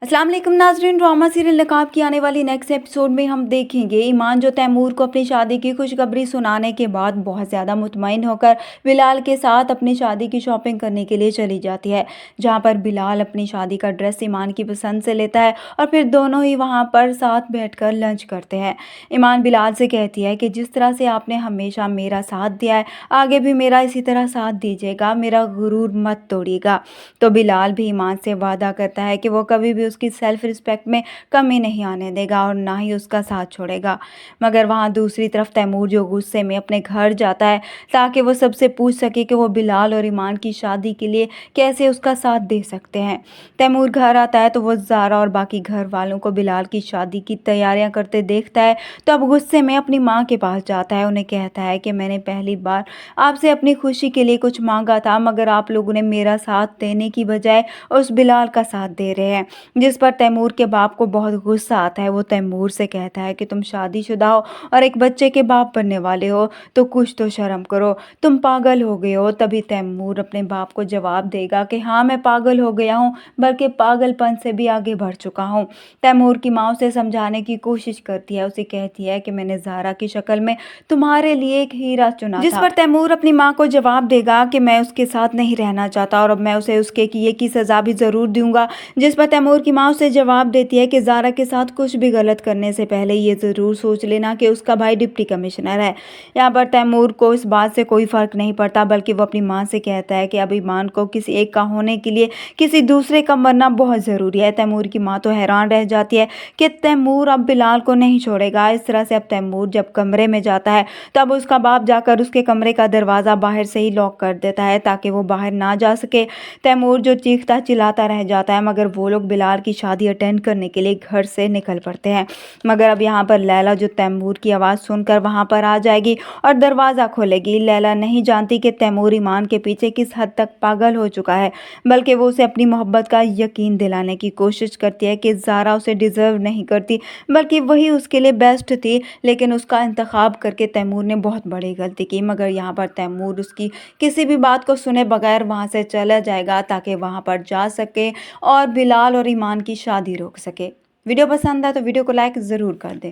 अस्सलाम वालेकुम नाज़रीन, ड्रामा सीरियल नकाब की आने वाली नेक्स्ट एपिसोड में हम देखेंगे ईमान जो तैमूर को अपनी शादी की खुशखबरी सुनाने के बाद बहुत ज़्यादा मुतमईन होकर बिलाल के साथ अपनी शादी की शॉपिंग करने के लिए चली जाती है, जहां पर बिलाल अपनी शादी का ड्रेस ईमान की पसंद से लेता है और फिर दोनों ही वहां पर साथ बैठकर लंच करते हैं। ईमान बिलाल से कहती है कि जिस तरह से आपने हमेशा मेरा साथ दिया है, आगे भी मेरा इसी तरह साथ दीजिएगा, मेरा गुरूर मत तोड़िएगा। तो बिलाल भी ईमान से वादा करता है कि वो कभी भी उसकी सेल्फ रिस्पेक्ट में कमी नहीं आने देगा और ना ही उसका साथ छोड़ेगा। मगर वहाँ दूसरी तरफ तैमूर जो गुस्से में अपने घर जाता है ताकि वो सबसे पूछ सके कि वो बिलाल और ईमान की शादी के लिए कैसे उसका साथ दे सकते हैं। तैमूर घर आता है तो वो ज़ारा और बाकी घर वालों को बिलाल की शादी की तैयारियां करते देखता है, तो अब गुस्से में अपनी माँ के पास जाता है। उन्हें कहता है कि मैंने पहली बार आपसे अपनी खुशी के लिए कुछ मांगा था, मगर आप लोगों ने मेरा साथ देने की बजाय उस बिलाल का साथ दे रहे हैं। जिस पर तैमूर के बाप को बहुत गुस्सा आता है। वो तैमूर से कहता है कि तुम शादीशुदा हो और एक बच्चे के बाप बनने वाले हो, तो कुछ तो शर्म करो, तुम पागल हो गए हो। तभी तैमूर अपने बाप को जवाब देगा कि हाँ, मैं पागल हो गया हूँ, बल्कि पागलपन से भी आगे बढ़ चुका हूँ। तैमूर की माँ उसे समझाने की कोशिश करती है, उसे कहती है कि मैंने ज़ारा की शक्ल में तुम्हारे लिए एक हीरा चुना था। जिस पर तैमूर अपनी माँ को जवाब देगा कि मैं उसके साथ नहीं रहना चाहता और अब मैं उसे उसके किए की सज़ा भी ज़रूर दूंगा। जिस पर तैमूर की माँ उसे जवाब देती है कि ज़ारा के साथ कुछ भी गलत करने से पहले ये ज़रूर सोच लेना कि उसका भाई डिप्टी कमिश्नर है। यहाँ पर तैमूर को इस बात से कोई फ़र्क नहीं पड़ता, बल्कि वो अपनी माँ से कहता है कि अब ईमान को किसी एक का होने के लिए किसी दूसरे का मरना बहुत ज़रूरी है। तैमूर की माँ तो हैरान रह जाती है कि तैमूर अब बिलाल को नहीं छोड़ेगा। इस तरह से अब तैमूर जब कमरे में जाता है तब उसका बाप जाकर उसके कमरे का दरवाज़ा बाहर से ही लॉक कर देता है ताकि वो बाहर ना जा सके। तैमूर जो चीखता चिल्लाता रह जाता है, मगर वो लोग बिलाल की शादी अटेंड करने के लिए घर से निकल पड़ते हैं। मगर अब यहाँ पर लैला जो तैमूर की आवाज़ सुनकर वहाँ पर आ जाएगी और दरवाज़ा खोलेगी। लैला नहीं जानती कि तैमूर ईमान के पीछे किस हद तक पागल हो चुका है, बल्कि वो उसे अपनी मोहब्बत का यकीन दिलाने की कोशिश करती है कि ज़ारा उसे डिज़र्व नहीं करती, बल्कि वही उसके लिए बेस्ट थी। लेकिन उसका इंतखाब करके तैमूर ने बहुत बड़ी गलती की। मगर यहाँ पर तैमूर उसकी किसी भी बात को सुने बगैर वहाँ से चला जाएगा ताकि वहाँ पर जा सके और बिलाल और ईमान की शादी रोक सके। वीडियो पसंद आए तो वीडियो को लाइक ज़रूर कर दें।